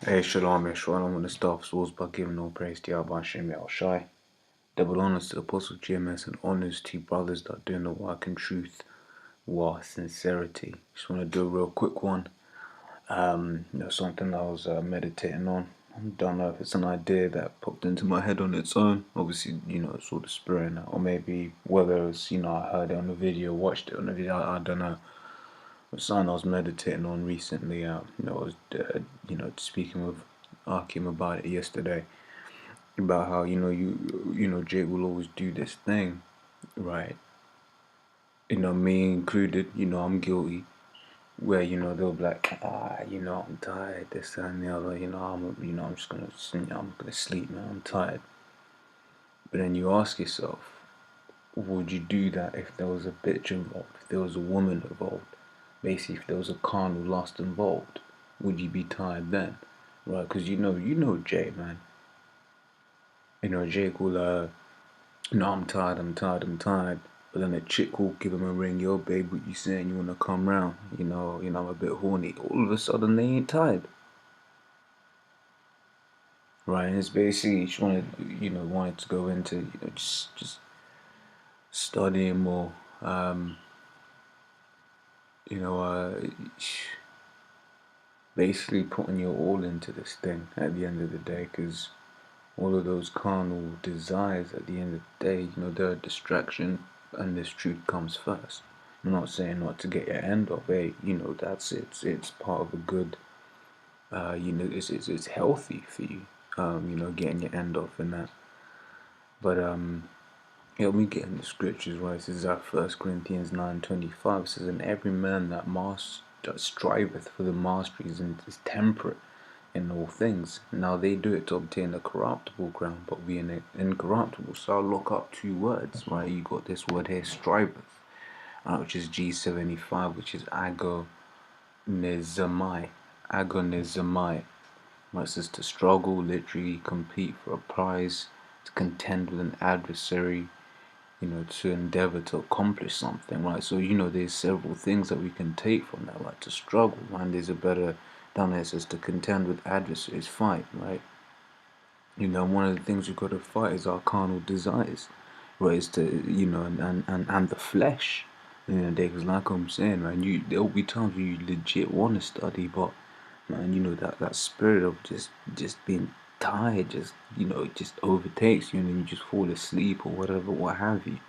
Hey, shalom, Yeshua. I want to start off source by giving all praise to Yahweh Hashem Yahushai. Double honors to the Apostle GMS and honors to you brothers that are doing the work in truth, war, sincerity. Just want to do a real quick one. Something I was meditating on. I don't know if it's an idea that popped into my head on its own. Obviously, it's all the spirit in it. Or maybe whether it's, I heard it on the video, watched it on the video, I don't know. Something I was meditating on recently. I was, speaking with Akim about it yesterday, about how Jake will always do this thing, right? Me included. I'm guilty. Where they'll be like, I'm tired, this and the other. I'm just I'm gonna sleep, man. I'm tired. But then you ask yourself, would you do that if there was a bitch involved, if there was a woman involved? Basically, if there was a carnal lust involved, would you be tired then? Right? Because you know Jay, man. Jake will, I'm tired. But then a chick will give him a ring, yo, babe, what you saying? You wanna come round? I'm a bit horny. All of a sudden, they ain't tired. Right? And it's basically, she wanted to go into, just studying more. Basically putting your all into this thing at the end of the day, because all of those carnal desires at the end of the day, they're a distraction, and this truth comes first. I'm not saying not to get your end off, hey, that's it's part of a good, it's healthy for you, getting your end off in that. But we get in the scriptures, right? This is 1 Corinthians 9:25. It says, and every man that striveth for the mastery is temperate in all things. Now they do it to obtain a corruptible crown, but we in incorruptible. So I'll look up two words, right? You got this word here, striveth, which is G75, which is agonizomai. Right? It says to struggle, literally compete for a prize, to contend with an adversary, to endeavor to accomplish something, right? So, there's several things that we can take from that, like to struggle, and there's a better, down there it says to contend with adversaries, fight, right? One of the things we've got to fight is our carnal desires, right? Is to, and the flesh, because like I'm saying, man, there'll be times where you legit want to study, but, man, that spirit of just being tired just overtakes you, and then you just fall asleep or whatever, what have you,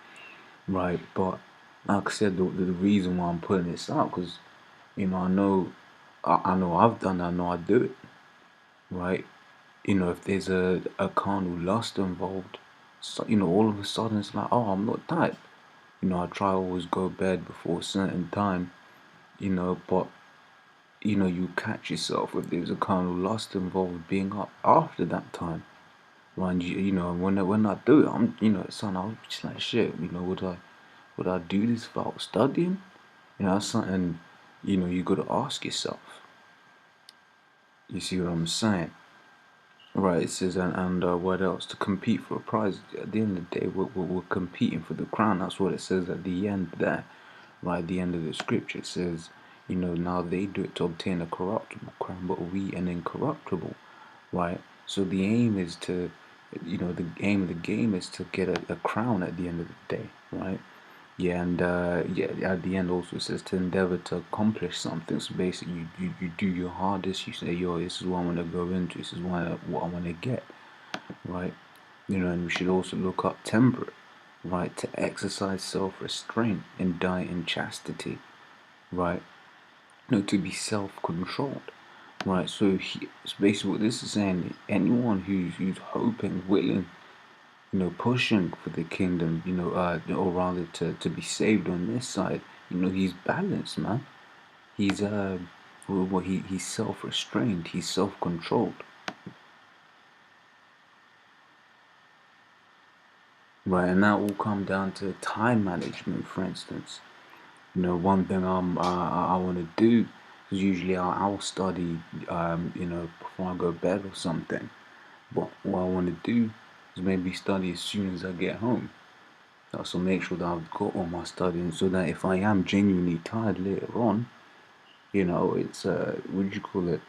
right? But like I said, the reason why I'm putting this out, because I know I've done that, I know I do it, right? If there's a carnal lust involved, so, all of a sudden it's like, oh, I'm not tired. I try to always go to bed before a certain time, but you catch yourself if there's a carnal lust involved being up after that time. Right? When I do it, son, I was just like, shit, would I do this if I was studying? That's something, you gotta ask yourself. You see what I'm saying? Right, it says, and what else? To compete for a prize. At the end of the day, we're competing for the crown. That's what it says at the end there. Right, at the end of the scripture, it says, now they do it to obtain a corruptible crown, but we an incorruptible. Right? So the aim is to, the aim of the game is to get a crown at the end of the day. Right? Yeah, and at the end also it says to endeavor to accomplish something. So basically, you do your hardest. You say, yo, this is what I want to go into. This is what I want to get, right? And we should also look up temperate, right? To exercise self-restraint and diet in chastity, right? To be self-controlled, right? So basically what this is saying, anyone who's hoping, willing, pushing for the kingdom, or rather to be saved on this side, he's balanced, man. He's he's self-restrained, he's self-controlled. Right, and that will come down to time management, for instance. One thing I want to do is usually I'll study, before I go to bed or something. But what I want to do is maybe study as soon as I get home. So make sure that I've got all my studying, so that if I am genuinely tired later on, it's what do you call it?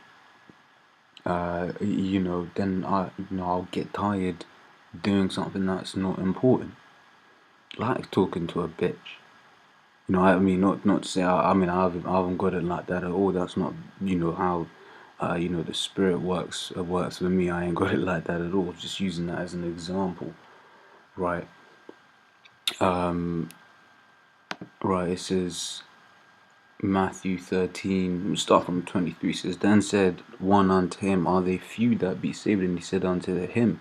then I'll get tired doing something that's not important, like talking to a bitch. You know, I mean, not to say I haven't got it like that at all. That's not how the spirit works for me. I ain't got it like that at all. Just using that as an example, right? Right. It says Matthew 13. We start from 23. It says, then said one unto him, are they few that be saved? And he said unto him,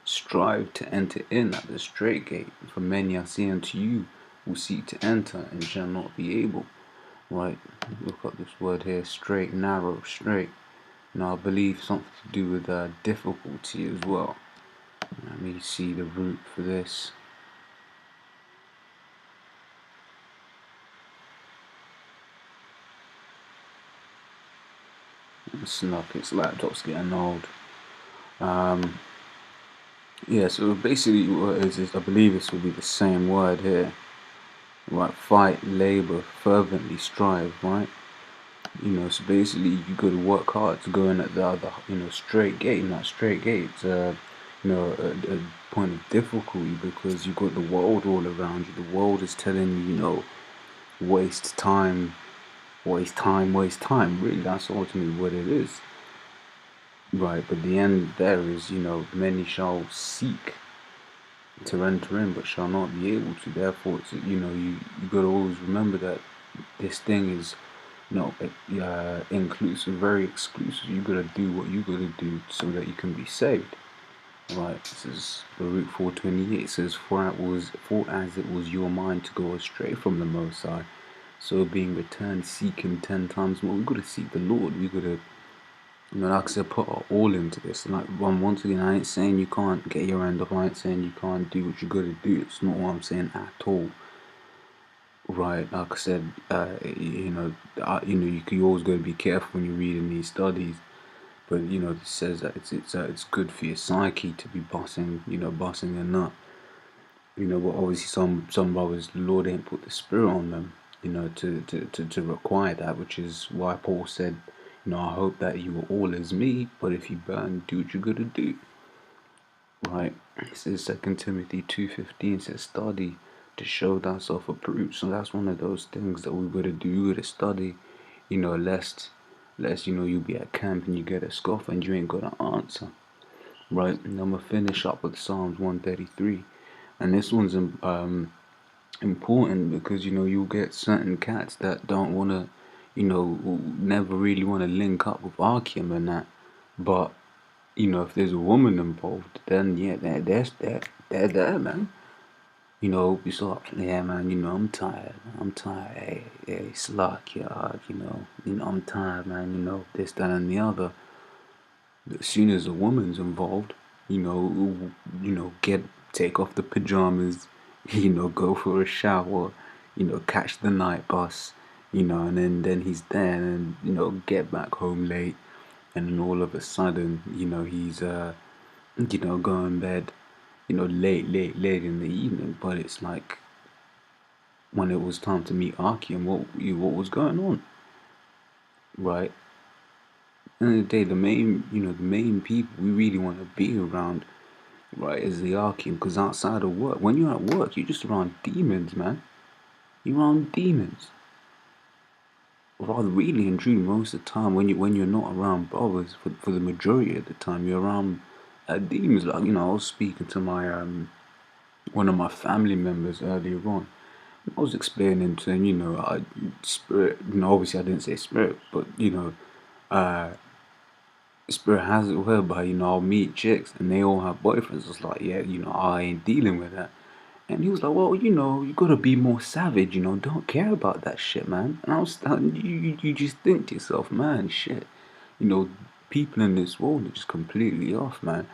strive to enter in at the straight gate, for many I say unto you will seek to enter and shall not be able. Right, look up this word here, straight, narrow, straight. Now I believe something to do with difficulty as well. Let me see the root for this. Snuck, its laptop's getting old. Yeah, so basically what it is I believe this will be the same word here. Right, fight, labor, fervently strive, right? So basically you got to work hard to go in at the other, straight gate. And that straight gate's, a point of difficulty because you got the world all around you. The world is telling you, waste time. Really, that's ultimately what it is. Right, but the end there is, many shall seek to enter in, but shall not be able to. Therefore, it's, you got to always remember that this thing is inclusive, very exclusive. You got to do what you got to do so that you can be saved. Right, this is Baruch 4:28. It says, for as it was your mind to go astray from the Most High, so being returned, seeking 10 times more. We got to seek the Lord. We got to, like I said, put our all into this. And once again, I ain't saying you can't get your end up. I ain't saying you can't do what you got to do. It's not what I'm saying at all. Right, like I said, you always got to be careful when you're reading these studies. But it says that it's good for your psyche to be busting a nut. But obviously some brothers, the Lord ain't put the spirit on them, to require that, which is why Paul said, I hope that you are all as me, but if you burn, do what you gotta do. Right. It says 2 Timothy 2:15 says study to show thyself approved. So that's one of those things that we gotta do. You gotta study, lest you be at camp and you get a scoff and you ain't got an answer. Right. And I'm gonna finish up with Psalms 133. And this one's important because you'll get certain cats that don't wanna never really wanna link up with Archeum and that. But if there's a woman involved, then yeah, they're there, man. You start, yeah, man. I'm tired. Hey, slack, yeah. I'm tired, man. This, that, and the other. As soon as a woman's involved, take off the pajamas, go for a shower, catch the night bus, and then he's there, and get back home late. And then all of a sudden, he's going bed, late in the evening. But it's like when it was time to meet Archeum, what was going on, right? At the end of the day, the main people we really want to be around, right, is the Archeum. Because outside of work, when you're at work, you're just around demons, man. You're around demons. Rather, really and truly, most of the time, when you're not around brothers, for the majority of the time, you're around demons. Like I was speaking to my one of my family members earlier on. I was explaining to him, spirit. Obviously I didn't say spirit, but spirit has it whereby I'll meet chicks and they all have boyfriends. It's like, yeah, I ain't dealing with that. And he was like, well, you gotta be more savage, don't care about that shit, man. And I was you just think to yourself, man, shit, people in this world are just completely off, man.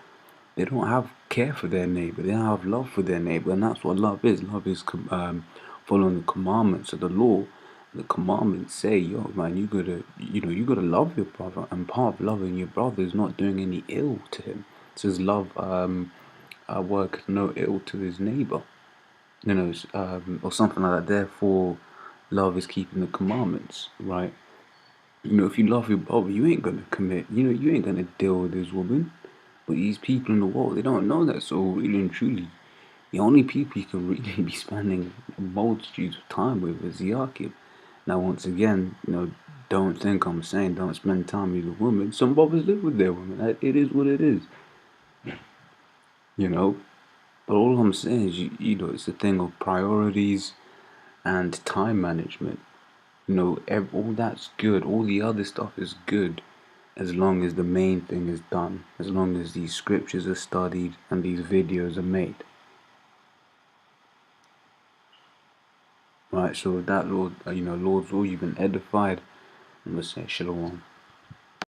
They don't have care for their neighbor. They don't have love for their neighbor, and that's what love is. Love is following the commandments of the law. The commandments say, yo, man, you gotta love your brother, and part of loving your brother is not doing any ill to him. It says, love work no ill to his neighbor. Or something like that. Therefore, love is keeping the commandments, right? You know, if you love your brother, you ain't gonna commit. You know, you ain't gonna deal with this woman. But these people in the world, they don't know that. So really and truly, the only people you can really be spending multitudes of time with is Yakib. Now, once again, you know, don't think I'm saying don't spend time with a woman. Some brothers live with their women. It is what it is. You know, but all I'm saying is, you know, it's a thing of priorities and time management. You know, all that's good. All the other stuff is good as long as the main thing is done. As long as these scriptures are studied and these videos are made. Right, so with that, Lord, you know, Lord's all, you've been edified. I'm going to say shalom.